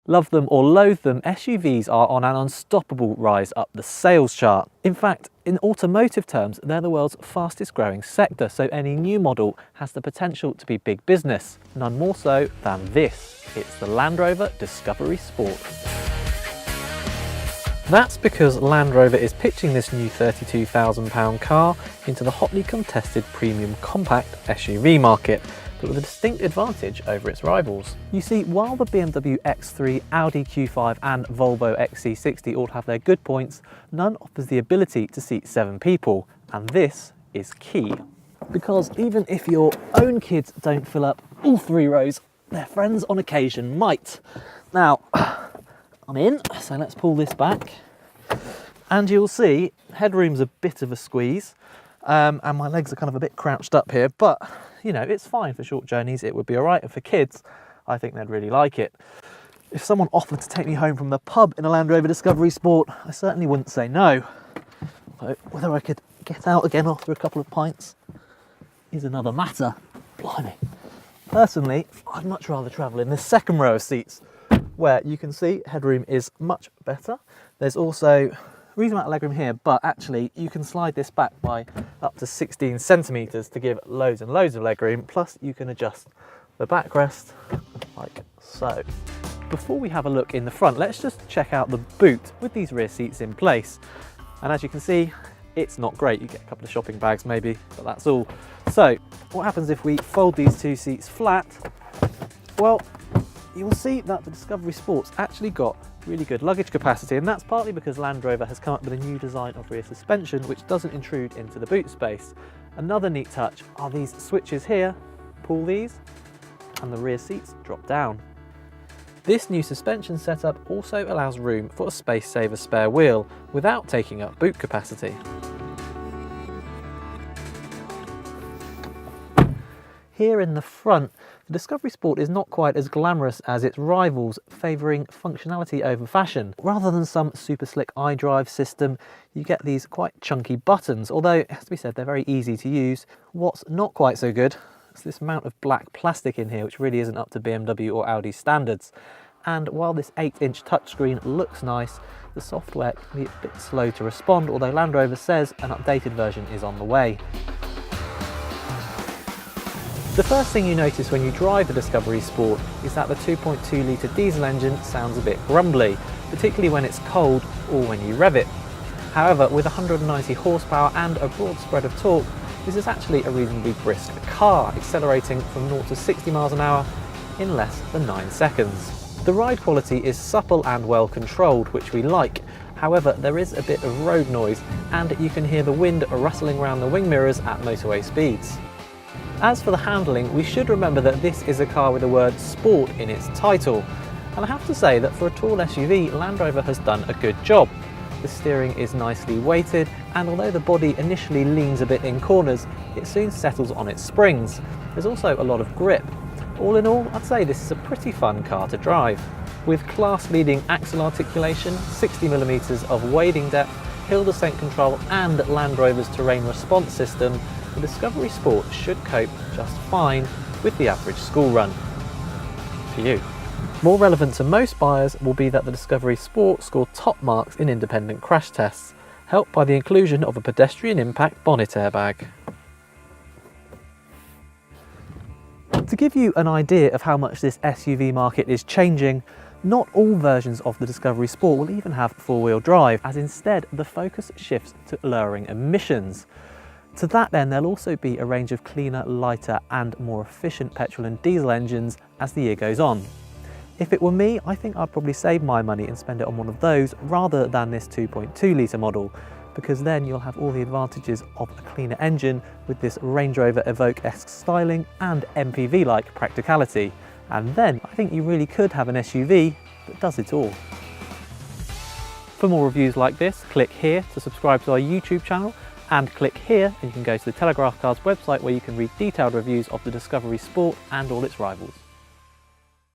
Love them or loathe them, SUVs are on an unstoppable rise up the sales chart. In fact, in automotive terms, they're the world's fastest growing sector, so any new model has the potential to be big business. None more so than this. It's the Land Rover Discovery Sport. That's because Land Rover is pitching this new £32,000 car into the hotly contested premium compact SUV market, but with a distinct advantage over its rivals. You see, while the BMW X3, Audi Q5 and Volvo XC60 all have their good points, none offers the ability to seat 7 people, and this is key. Because even if your own kids don't fill up all 3 rows, their friends on occasion might. Now, I'm in, so let's pull this back. And you'll see, headroom's a bit of a squeeze, and my legs are kind of a bit crouched up here, but you know, it's fine for short journeys, it would be all right. And for kids, I think they'd really like it. If someone offered to take me home from the pub in a Land Rover Discovery Sport, I certainly wouldn't say no. But whether I could get out again after a couple of pints is another matter. Blimey. Personally, I'd much rather travel in this second row of seats, where you can see headroom is much better. There's also a reasonable amount of legroom here, but actually you can slide this back by up to 16 centimetres to give loads and loads of legroom, plus you can adjust the backrest like so. Before we have a look in the front, let's just check out the boot with these rear seats in place. And as you can see, it's not great. You get a couple of shopping bags maybe, but that's all. So what happens if we fold these 2 seats flat? Well, you will see that the Discovery Sport's actually got really good luggage capacity, and that's partly because Land Rover has come up with a new design of rear suspension which doesn't intrude into the boot space. Another neat touch are these switches here. Pull these and the rear seats drop down. This new suspension setup also allows room for a space-saver spare wheel without taking up boot capacity. Here in the front, the Discovery Sport is not quite as glamorous as its rivals, favouring functionality over fashion. Rather than some super slick iDrive system, you get these quite chunky buttons, although it has to be said they're very easy to use. What's not quite so good is this amount of black plastic in here, which really isn't up to BMW or Audi standards. And while this 8-inch touchscreen looks nice, the software can be a bit slow to respond, although Land Rover says an updated version is on the way. The first thing you notice when you drive the Discovery Sport is that the 2.2 litre diesel engine sounds a bit grumbly, particularly when it's cold or when you rev it. However, with 190 horsepower and a broad spread of torque, this is actually a reasonably brisk car, accelerating from 0 to 60 miles an hour in less than 9 seconds. The ride quality is supple and well controlled, which we like. However, there is a bit of road noise, and you can hear the wind rustling around the wing mirrors at motorway speeds. As for the handling, we should remember that this is a car with the word sport in its title. And I have to say that for a tall SUV, Land Rover has done a good job. The steering is nicely weighted, and although the body initially leans a bit in corners, it soon settles on its springs. There's also a lot of grip. All in all, I'd say this is a pretty fun car to drive. With class-leading axle articulation, 60mm of wading depth, hill descent control and Land Rover's terrain response system, the Discovery Sport should cope just fine with the average school run. For you. More relevant to most buyers will be that the Discovery Sport scored top marks in independent crash tests, helped by the inclusion of a pedestrian impact bonnet airbag. To give you an idea of how much this SUV market is changing, not all versions of the Discovery Sport will even have four-wheel drive, as instead the focus shifts to lowering emissions. To that end, there'll also be a range of cleaner, lighter and more efficient petrol and diesel engines as the year goes on. If it were me, I think I'd probably save my money and spend it on one of those rather than this 2.2 litre model, because then you'll have all the advantages of a cleaner engine with this Range Rover Evoque-esque styling and MPV-like practicality. And then I think you really could have an SUV that does it all. For more reviews like this, click here to subscribe to our YouTube channel, and click here and you can go to the Telegraph Car's website where you can read detailed reviews of the Discovery Sport and all its rivals.